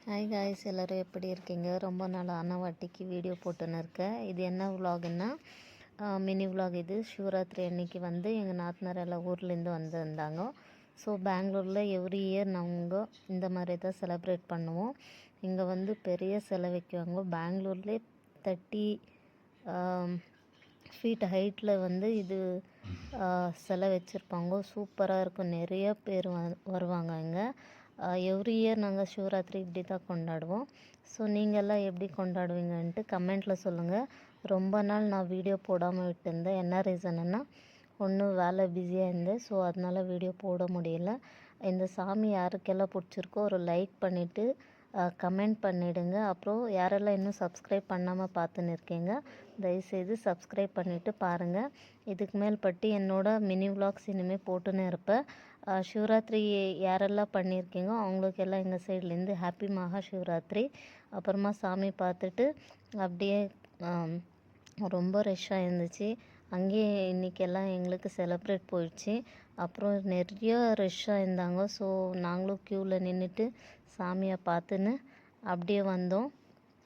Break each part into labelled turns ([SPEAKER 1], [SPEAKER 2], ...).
[SPEAKER 1] Hi guys, எல்லோரும் எப்படி இருக்கீங்க? ரொம்ப நாள் ஆன வாட்டிக்கு வீடியோ போட்டுன்னு இருக்கேன். இது என்ன விலாகுன்னா மினி விலாக். இது சிவராத்திரி அன்னைக்கு வந்து எங்கள் நாத்தனார் எல்லாம் ஊர்லேருந்து வந்திருந்தாங்க. ஸோ பெங்களூரில் எவ்ரி இயர் நாங்கள் இந்த மாதிரி தான் செலிப்ரேட் பண்ணுவோம். இங்கே வந்து பெரிய சிலை வைக்குவாங்க. பெங்களூர்லேயே 30 ஃபீட் ஹைட்டில் வந்து இது சிலை வச்சுருப்பாங்க. சூப்பராக இருக்கும். நிறைய பேர் வருவாங்க இங்கே. எவ்ரி இயர் நாங்கள் சிவராத்திரி இப்படி தான் கொண்டாடுவோம். ஸோ நீங்கள்லாம் எப்படி கொண்டாடுவீங்கன்ட்டு கமெண்ட்டில் சொல்லுங்கள். ரொம்ப நாள் நான் வீடியோ போடாமல் விட்டுருந்தேன். என்ன ரீசனுன்னா, ஒன்றும் வேலை பிஸியாக இருந்தேன். ஸோ அதனால் வீடியோ போட முடியல. இந்த சாமி யாருக்கெல்லாம் பிடிச்சிருக்கோ ஒரு லைக் பண்ணிவிட்டு கமெண்ட் பண்ணிவிடுங்க. அப்புறம் யாரெல்லாம் இன்னும் சப்ஸ்கிரைப் பண்ணாமல் பார்த்துன்னு இருக்கீங்க, தயவுசெய்து சப்ஸ்கிரைப் பண்ணிவிட்டு பாருங்கள். இதுக்கு மேல்பட்டு என்னோடய மினி விலாக்ஸ் இனிமேல் போட்டுன்னு இருப்பேன். சிவராத்திரி யாரெல்லாம் பண்ணியிருக்கீங்கோ அவங்களுக்கெல்லாம் எங்கள் சைட்லேருந்து ஹாப்பி மகா சிவராத்திரி. அப்புறமா சாமி பார்த்துட்டு அப்படியே ரொம்ப ரஷ்ஷாக இருந்துச்சு. அங்கேயே இன்றைக்கெல்லாம் எங்களுக்கு செலிப்ரேட் போயிடுச்சு. அப்புறம் நிறைய ரஷ்ஷாக இருந்தாங்க. ஸோ நாங்களும் க்யூவில் நின்றுட்டு சாமியை பார்த்துன்னு அப்படியே வந்தோம்.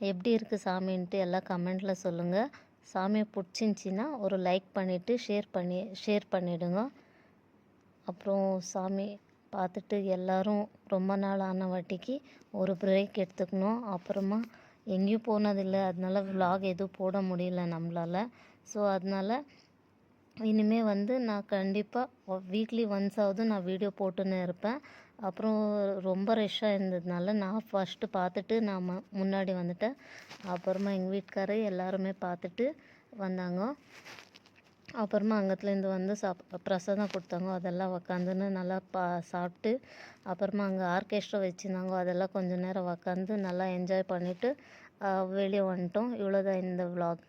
[SPEAKER 1] எப்படி இருக்குது சாமின்ட்டு எல்லாம் கமெண்ட்டில் சொல்லுங்கள். சாமியை பிடிச்சிருந்துச்சின்னா ஒரு லைக் பண்ணிவிட்டு ஷேர் பண்ணிவிடுங்க. அப்புறம் சாமி பார்த்துட்டு எல்லோரும் ரொம்ப நாள் ஆன வாட்டிக்கு ஒரு பிரேக் எடுத்துக்கணும். அப்புறமா எங்கேயும் போனதில்லை, அதனால விலாக் எதுவும் போட முடியல நம்மளால். ஸோ அதனால் இனிமேல் வந்து நான் கண்டிப்பாக வீக்லி ஒன்ஸாவது நான் வீடியோ போட்டுன்னு இருப்பேன். அப்புறம் ரொம்ப ரஷ்ஷாக இருந்ததுனால நான் ஃபஸ்ட்டு பார்த்துட்டு நான் முன்னாடி வந்துட்டேன். அப்புறமா எங்கள் வீட்டுக்காரர் எல்லாருமே பார்த்துட்டு வந்தாங்க. அப்புறமா அங்கத்துலேருந்து வந்து பிரசாதம் கொடுத்தாங்க. அதெல்லாம் உக்காந்துன்னு நல்லா சாப்பிட்டு, அப்புறமா அங்கே ஆர்கெஸ்ட்ரா வச்சுருந்தாங்க. அதெல்லாம் கொஞ்சம் நேரம் உக்காந்து நல்லா என்ஜாய் பண்ணிவிட்டு வெளியே வந்துட்டோம். இவ்வளோதான் இந்த விலாக்.